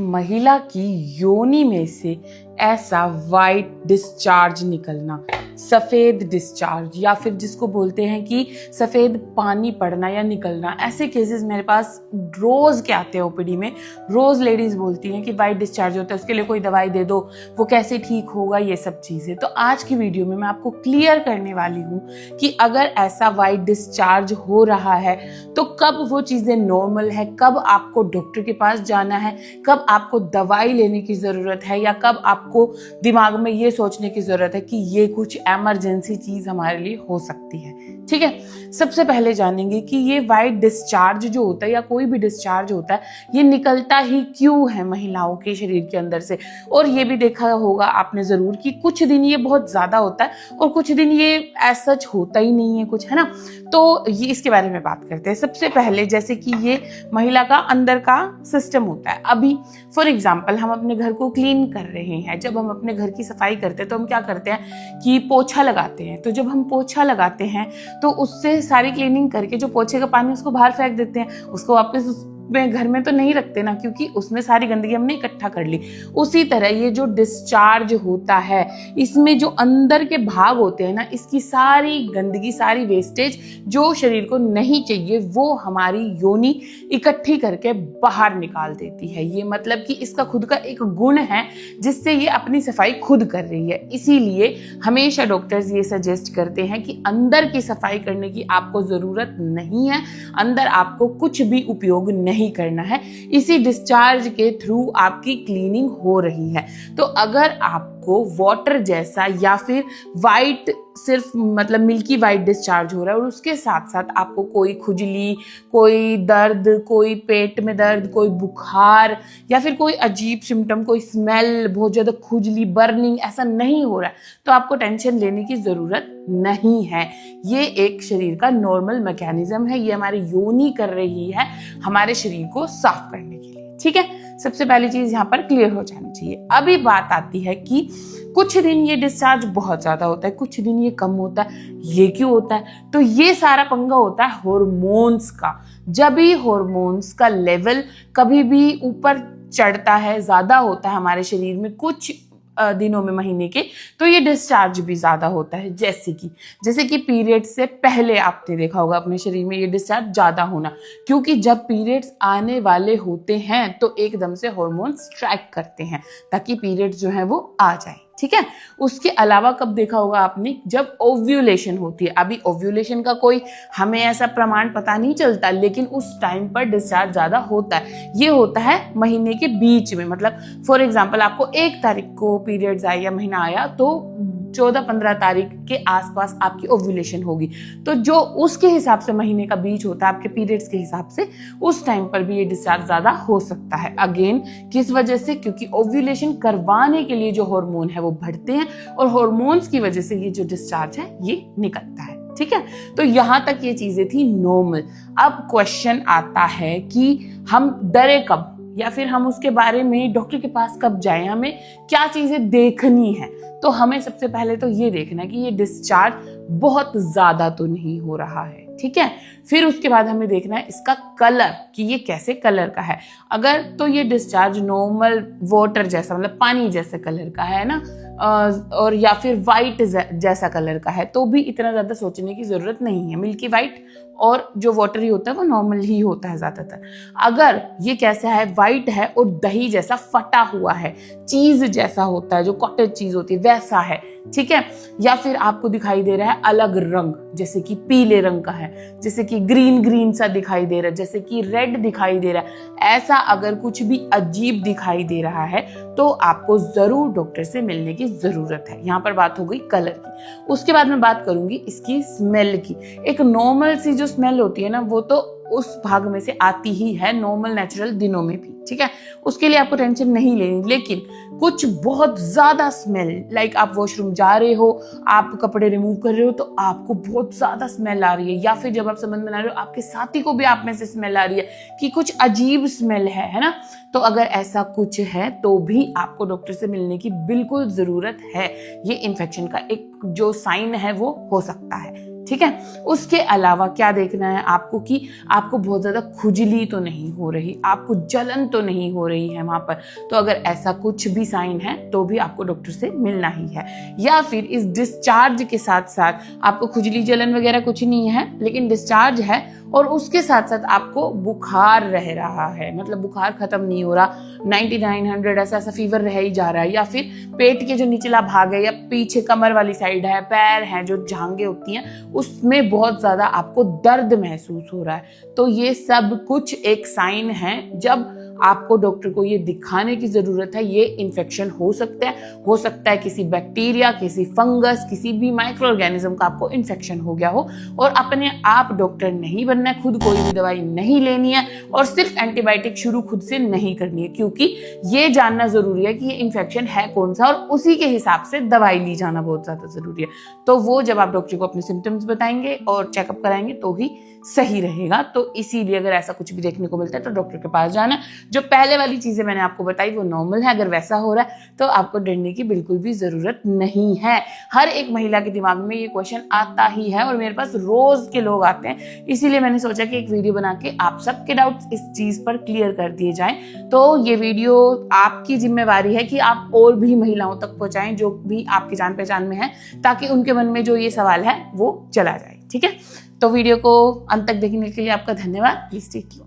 महिला की योनि में से ऐसा वाइट डिस्चार्ज निकलना, सफेद डिस्चार्ज, या फिर जिसको बोलते हैं कि सफेद पानी पड़ना या निकलना, ऐसे केसेस मेरे पास रोज के आते हैं ओपीडी में। रोज लेडीज बोलती हैं कि वाइट डिस्चार्ज होता है, उसके लिए कोई दवाई दे दो, वो कैसे ठीक होगा, ये सब चीजें। तो आज की वीडियो में मैं आपको क्लियर करने वाली हूँ कि अगर ऐसा वाइट डिस्चार्ज हो रहा है तो कब वो चीजें नॉर्मल है, कब आपको डॉक्टर के पास जाना है, कब आपको दवाई लेने की जरूरत है, या कब आपको दिमाग में ये सोचने की जरूरत है कि ये कुछ इमरजेंसी चीज हमारे लिए हो सकती है। ठीक है, सबसे पहले जानेंगे कि ये वाइट डिस्चार्ज जो होता है या कोई भी डिस्चार्ज होता है, ये निकलता ही क्यों है महिलाओं के शरीर के अंदर से। और ये भी देखा होगा आपने जरूर कि कुछ दिन ये बहुत ज्यादा होता है और कुछ दिन ये ऐसा सच होता ही नहीं है कुछ, है ना। तो ये इसके बारे में बात करते हैं। सबसे पहले जैसे कि ये महिला का अंदर का सिस्टम होता है। अभी फॉर एग्जाम्पल हम अपने घर को क्लीन कर रहे हैं, जब हम अपने घर की सफाई करते हैं तो हम क्या करते हैं कि पोछा लगाते हैं। तो जब हम पोछा लगाते हैं तो उससे सारी क्लीनिंग करके जो पोछे का पानी उसको बाहर फेंक देते हैं, उसको वापस में घर में तो नहीं रखते ना, क्योंकि उसमें सारी गंदगी हमने इकट्ठा कर ली। उसी तरह ये जो डिस्चार्ज होता है, इसमें जो अंदर के भाग होते हैं ना, इसकी सारी गंदगी, सारी वेस्टेज जो शरीर को नहीं चाहिए, वो हमारी योनि इकट्ठी करके बाहर निकाल देती है। ये मतलब कि इसका खुद का एक गुण है जिससे ये अपनी सफाई खुद कर रही है। इसीलिए हमेशा डॉक्टर्स ये सजेस्ट करते हैं कि अंदर की सफाई करने की आपको जरूरत नहीं है, अंदर आपको कुछ भी उपयोग नहीं करना है, इसी डिस्चार्ज के थ्रू आपकी क्लीनिंग हो रही है। तो अगर आपको वाटर जैसा या फिर वाइट, सिर्फ मतलब मिल्की वाइट डिस्चार्ज हो रहा है और उसके साथ साथ आपको कोई खुजली, कोई दर्द, कोई पेट में दर्द, कोई बुखार या फिर कोई अजीब सिम्टम, कोई स्मेल, बहुत ज्यादा खुजली, बर्निंग, ऐसा नहीं हो रहा है, तो आपको टेंशन लेने की जरूरत नहीं है। ये एक शरीर का नॉर्मल मैकेनिज्म है, ये हमारी योनि कर रही है हमारे शरीर को साफ करने के लिए। ठीक है, सबसे पहली चीज यहाँ पर क्लियर हो जानी चाहिए। अभी बात आती है कि कुछ दिन ये डिस्चार्ज बहुत ज्यादा होता है, कुछ दिन ये कम होता है। ये क्यों होता है? तो ये सारा पंगा होता है हॉर्मोन्स का। जब भी हॉर्मोन्स का लेवल कभी भी ऊपर चढ़ता है, ज्यादा होता है हमारे शरीर में कुछ दिनों में, महीने के, तो ये डिस्चार्ज भी ज्यादा होता है। जैसे कि पीरियड से पहले आपने देखा होगा अपने शरीर में ये डिस्चार्ज ज्यादा होना, क्योंकि जब पीरियड्स आने वाले होते हैं तो एकदम से हार्मोन स्ट्राइक करते हैं ताकि पीरियड्स जो है वो आ जाए। ठीक है, उसके अलावा कब देखा होगा आपने? जब ओव्यूलेशन होती है। अभी ओव्यूलेशन का कोई हमें ऐसा प्रमाण पता नहीं चलता, लेकिन उस टाइम पर डिस्चार्ज ज्यादा होता है। ये होता है महीने के बीच में, मतलब फॉर एग्जांपल आपको 1 तारीख को पीरियड्स आए या महीना आया तो 14-15 तारीख के आसपास आपकी ओव्यूलेशन होगी। तो जो उसके हिसाब से महीने का बीच होता है आपके पीरियड्स के हिसाब से, उस टाइम पर भी ये डिस्चार्ज ज्यादा हो सकता है। अगेन किस वजह से? क्योंकि ओव्यूलेशन करवाने के लिए जो हार्मोन है वो बढ़ते हैं और हार्मोन्स की वजह से ये जो डिस्चार्ज है ये निकलता है। ठीक है, तो यहां तक ये चीजें थी नॉर्मल। अब क्वेश्चन आता है कि हम डरे कब, या फिर हम उसके बारे में डॉक्टर के पास कब जाएं, हमें क्या चीजें देखनी है। तो हमें सबसे पहले तो ये देखना है कि ये डिस्चार्ज बहुत ज्यादा तो नहीं हो रहा है। ठीक है, फिर उसके बाद हमें देखना है इसका कलर, कि ये कैसे कलर का है। अगर तो ये डिस्चार्ज नॉर्मल वाटर जैसा, मतलब पानी जैसे कलर का है ना, और या फिर वाइट जैसा कलर का है, तो भी इतना ज्यादा सोचने की जरूरत नहीं है। मिल्की वाइट और जो वाटरी होता है वो नॉर्मल ही होता है ज्यादातर। अगर ये कैसा है, वाइट है और दही जैसा फटा हुआ है, चीज जैसा होता है, जो कॉटेज चीज होती है वैसा है, ठीक है, या फिर आपको दिखाई दे रहा है अलग रंग, जैसे कि पीले रंग का है, जैसे कि ग्रीन ग्रीन सा दिखाई दे रहा है, जैसे कि रेड दिखाई दे रहा है, ऐसा अगर कुछ भी अजीब दिखाई दे रहा है तो आपको जरूर डॉक्टर से मिलने की जरूरत है। यहाँ पर बात हो गई कलर की। उसके बाद मैं बात करूंगी इसकी स्मेल की। एक नॉर्मल सी जो स्मेल होती है ना, वो तो उस भाग में से आती ही है नॉर्मल नेचुरल दिनों में भी। ठीक है, उसके लिए आपको टेंशन नहीं लेनी। लेकिन कुछ बहुत ज्यादा स्मेल, लाइक आप वॉशरूम जा रहे हो, आप कपड़े रिमूव कर रहे हो तो आपको बहुत ज्यादा स्मेल आ रही है, या फिर जब आप संबंध बना रहे हो आपके साथी को भी आप में से स्मेल आ रही है कि कुछ अजीब स्मेल है ना, तो अगर ऐसा कुछ है तो भी आपको डॉक्टर से मिलने की बिल्कुल जरूरत है। ये इन्फेक्शन का एक जो साइन है वो हो सकता है। ठीक है। उसके अलावा क्या देखना है आपको कि आपको बहुत ज़्यादा खुजली तो नहीं हो रही, आपको जलन तो नहीं हो रही है वहाँ पर। तो अगर ऐसा कुछ भी साइन है तो भी आपको डॉक्टर से मिलना ही है। या फिर इस डिस्चार्ज के साथ साथ आपको खुजली जलन वगैरह कुछ नहीं है, लेकिन डिस्चार्ज है और उसके साथ साथ आपको बुखार रह रहा है, मतलब बुखार खत्म नहीं हो रहा, 99 100 ऐसा फीवर रह ही जा रहा है, या फिर पेट के जो निचला भाग है या पीछे कमर वाली साइड है, पैर हैं, जो जांघें होती हैं, उसमें बहुत ज्यादा आपको दर्द महसूस हो रहा है, तो ये सब कुछ एक साइन है जब आपको डॉक्टर को ये दिखाने की जरूरत है। ये इन्फेक्शन हो सकता है किसी बैक्टीरिया, किसी फंगस, किसी भी माइक्रो ऑर्गेनिज्म का आपको इन्फेक्शन हो गया हो। और अपने आप डॉक्टर नहीं बनना है, खुद कोई भी दवाई नहीं लेनी है और सिर्फ एंटीबायोटिक शुरू खुद से नहीं करनी है, क्योंकि ये जानना जरूरी है कि ये इन्फेक्शन है कौन सा और उसी के हिसाब से दवाई ली जाना बहुत ज्यादा जरूरी है। तो वो जब आप डॉक्टर को अपने सिम्टम्स बताएंगे और चेकअप कराएंगे तो ही सही रहेगा। तो इसीलिए अगर ऐसा कुछ भी देखने को मिलता है तो डॉक्टर के पास जाना। जो पहले वाली चीजें मैंने आपको बताई वो नॉर्मल है, अगर वैसा हो रहा है तो आपको डरने की बिल्कुल भी जरूरत नहीं है। हर एक महिला के दिमाग में ये क्वेश्चन आता ही है और मेरे पास रोज के लोग आते हैं, इसीलिए मैंने सोचा कि एक वीडियो बना के आप सबके डाउट्स इस चीज पर क्लियर कर दिए जाएं। तो ये वीडियो आपकी जिम्मेवारी है कि आप और भी महिलाओं तक पहुंचाएं जो भी आपकी जान पहचान में है, ताकि उनके मन में जो ये सवाल है वो चला जाए। ठीक है, तो वीडियो को अंत तक देखने के लिए आपका धन्यवाद। Please take care.